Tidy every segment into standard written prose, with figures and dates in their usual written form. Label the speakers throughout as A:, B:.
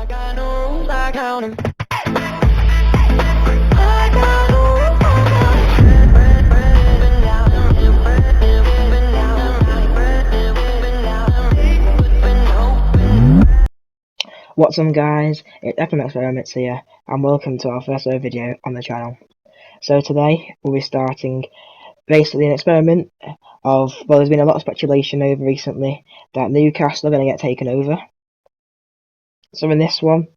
A: I got no rules, I count 'em. I got no rules, I
B: What's up guys, it's FM Experiments here, and welcome to our first ever video on the channel. So today, we'll be starting basically an experiment of, well, there's been a lot of speculation over recently that Newcastle are going to get taken over. So in this one,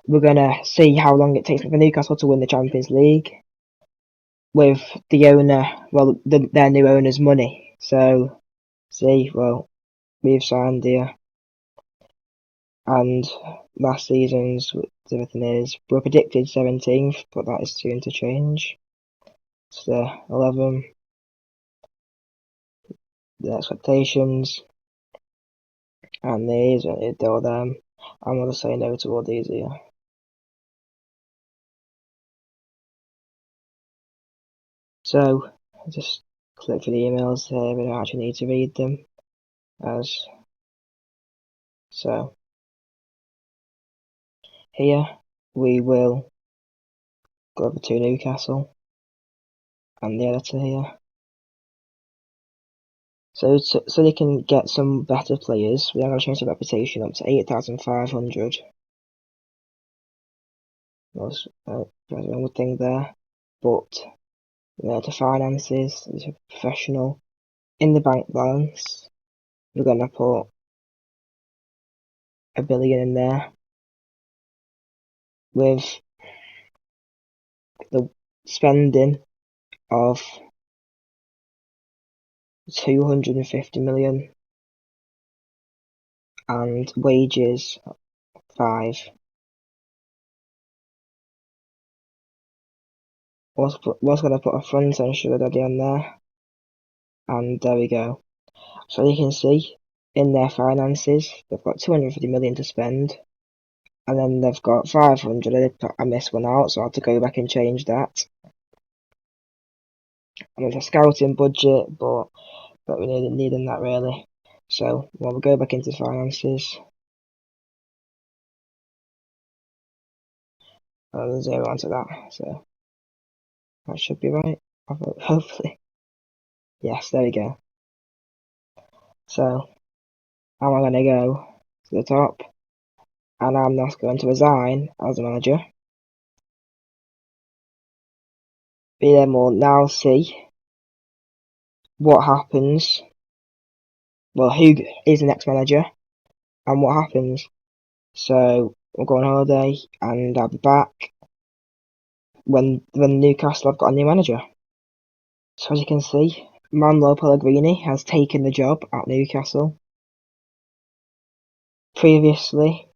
B: we're going to see how long it takes for Newcastle to win the Champions League with the owner, well, their new owner's money. So, see, well, we've signed here, and last season's everything is, we're predicted 17th, but that is soon to change. It's the 11, the expectations, and these, all them. I'm going to say no to all these here. So, just click for the emails here, we don't actually need to read them, as so. Here, we will go over to Newcastle, and the editor here. So they can get some better players, we are going to change the reputation up to 8,500. That's one thing there, but to finances, it's a professional. In the bank balance, we're going to put $1 billion in there, with the spending of 250 million and wages 5. Was going to put a front end sugar daddy on there, and there we go. So you can see in their finances they've got 250 million to spend, and then they've got 500. I missed one out, so I had to go back and change that. And it's a scouting budget, but we needing that really. So we'll go back into finances. I'll zero onto that, so that should be right. Hopefully. Yes, there we go. So I'm going to go to the top, and I'm not going to resign as a manager. We then will now see what happens. Well, who is the next manager and what happens. So we'll go on holiday, and I'll be back when Newcastle have got a new manager. So as you can see, Manuel Pellegrini has taken the job at Newcastle. Previously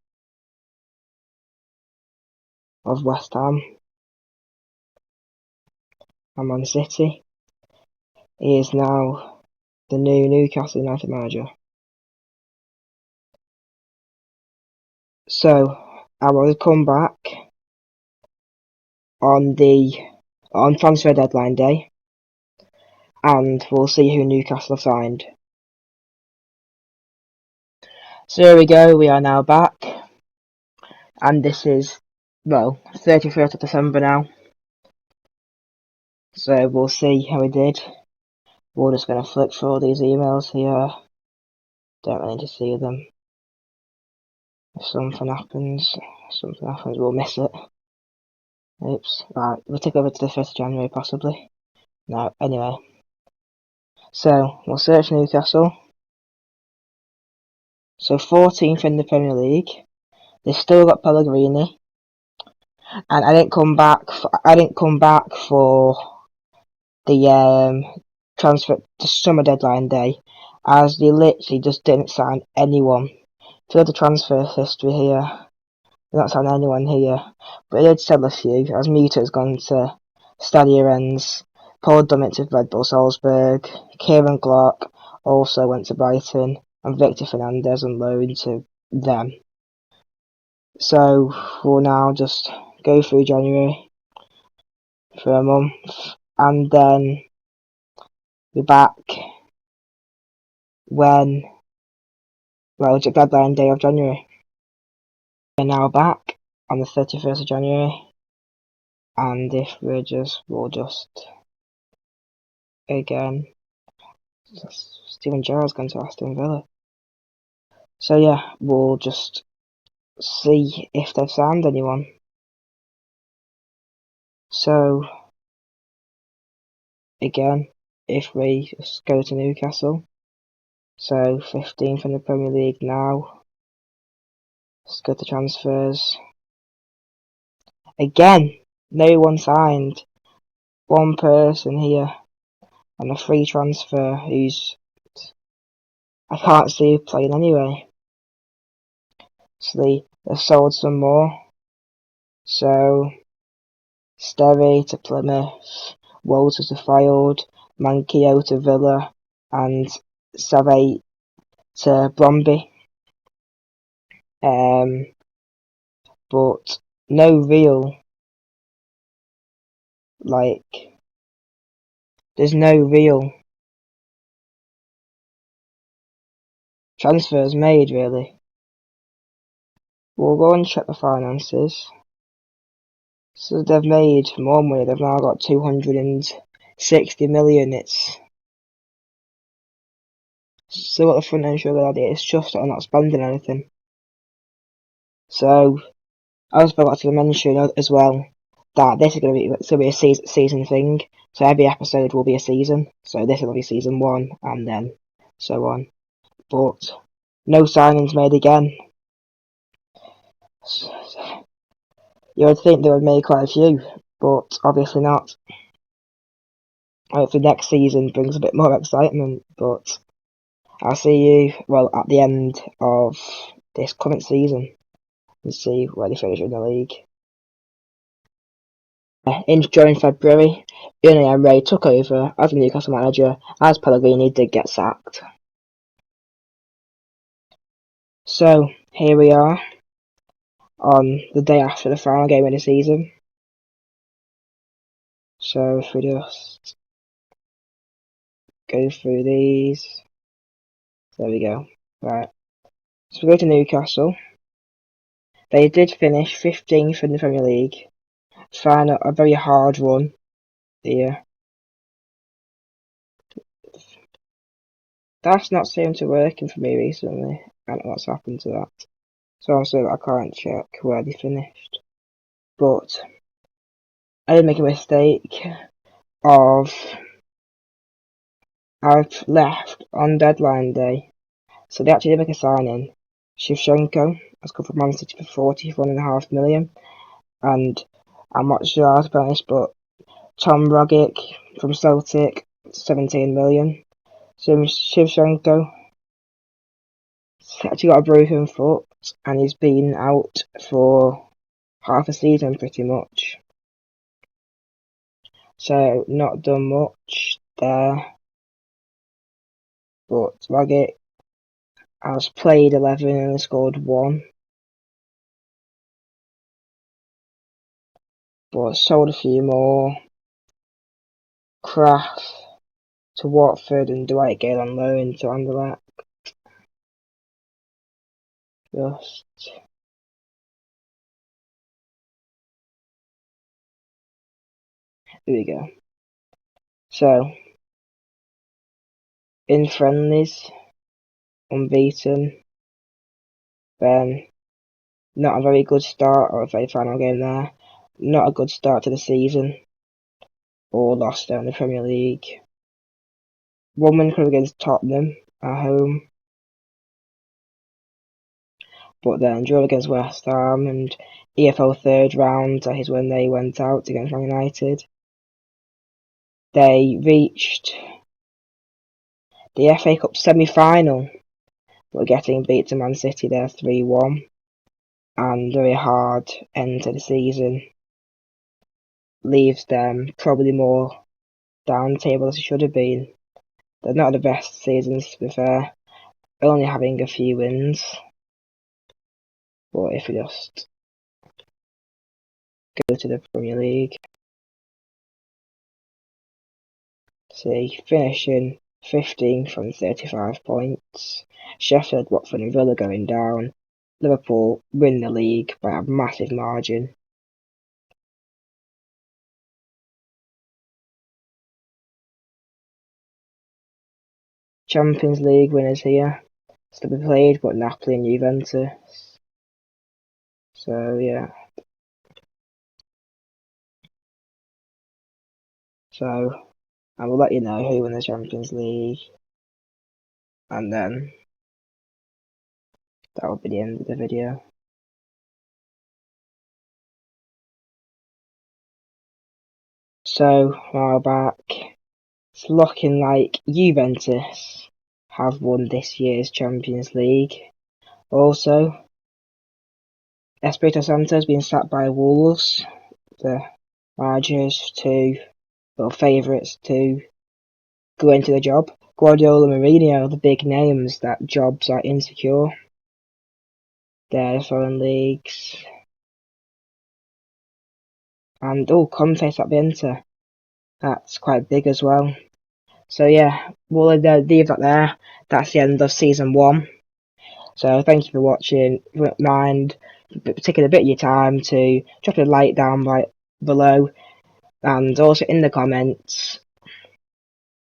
B: of West Ham and Man City, he is now the new Newcastle United manager. So I will come back on transfer deadline day, and we'll see who Newcastle have signed. So here we go, we are now back, and this is, well, 31st of December now. So we'll see how we did. We're just going to flick through all these emails here. Don't really need to see them. If something happens, we'll miss it. Oops. Right, we'll take over to the 1st of January possibly. No, anyway. So, we'll search Newcastle. So 14th in the Premier League. They've still got Pellegrini. And I didn't come back for the summer deadline day, as they literally just didn't sign anyone. Feel the transfer history here. They're not signing anyone here, but they did sell a few, as Muta has gone to Stadia Rennes, Paul Dummett to Red Bull Salzburg, Kieran Clark also went to Brighton, and Victor Fernandez on loan to them. So we'll now just go through January for a month, and then be back when, well, it's a deadline day of January. We're now back on the 31st of January, and if we'll just again, Steven Gerrard's gone to Aston Villa. So yeah, we'll just see if they've signed anyone. So again, if we just go to Newcastle, so 15th in the Premier League now. Let's go to transfers. Again, no one signed. One person here on a free transfer who's I can't see playing anyway. So they've sold some more. So Sterry to Plymouth, Walters to Fylde, Manquillo to Villa, and Save to Bromby. But no real, there's no real transfers made, really. We'll go and check the finances. So they've made more money, they've now got 260 million. It's still at the front end sugar daddy, it's just that I'm not spending anything. So I also forgot to mention as well that this is going to be a season thing. So every episode will be a season. So this will be season 1 and then so on. But no signings made again. You would think they would make quite a few, but obviously not. Hopefully next season brings a bit more excitement, but I'll see you, at the end of this current season and see where they finish in the league. During February, Unai Emery took over as the Newcastle manager as Pellegrini did get sacked. So, here we are on the day after the final game of the season. So, if we just go through these, there we go. Right, so we go to Newcastle. They did finish 15th in the Premier League. Found a very hard run here. That's not seemed to working for me recently. I don't know what's happened to that. So obviously I can't check where they finished. But I did make a mistake of I've left on deadline day. So they actually did make a signing. Shevchenko has come from Man City for 41.5 million. And I'm not sure how to pronounce, but Tom Rogic from Celtic, 17 million. So Shevchenko actually got a broken foot and he's been out for half a season pretty much. So not done much there. But Rogic has played 11 and scored 1. But sold a few more. Kraft to Watford and Dwight Gale on loan to Anderlecht. Just here we go. So in friendlies, unbeaten. Then not a very good start or a very final game there. Not a good start to the season. Or lost out in the Premier League. 1 win against Tottenham at home. But then drew against West Ham and EFL third round, that is when they went out against Man United. They reached the FA Cup semi-final, but getting beat to Man City there 3-1. And very hard end to the season. Leaves them probably more down the table as it should have been. They're not the best seasons, to be fair. Only having a few wins. But if we just go to the Premier League, see, finishing 15th from 35 points. Sheffield, Watford and Villa going down. Liverpool win the league by a massive margin. Champions League winners here. Still be played, but Napoli and Juventus. So yeah. So I will let you know who won the Champions League, and then that will be the end of the video. So while back, it's looking like Juventus have won this year's Champions League. Also, Espirito Santo has been sacked by Wolves, the largest two favourites to go into the job. Guardiola and Mourinho, the big names that jobs are insecure. They're foreign leagues. And Conte's at the Inter. That's quite big as well. So yeah, we'll leave that there. That's the end of season 1. So thank you for watching. If you don't mind taking a bit of your time to drop a like down right below, and also in the comments,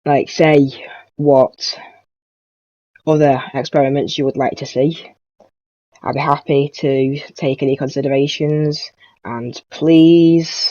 B: like, say what other experiments you would like to see. I'd be happy to take any considerations, and please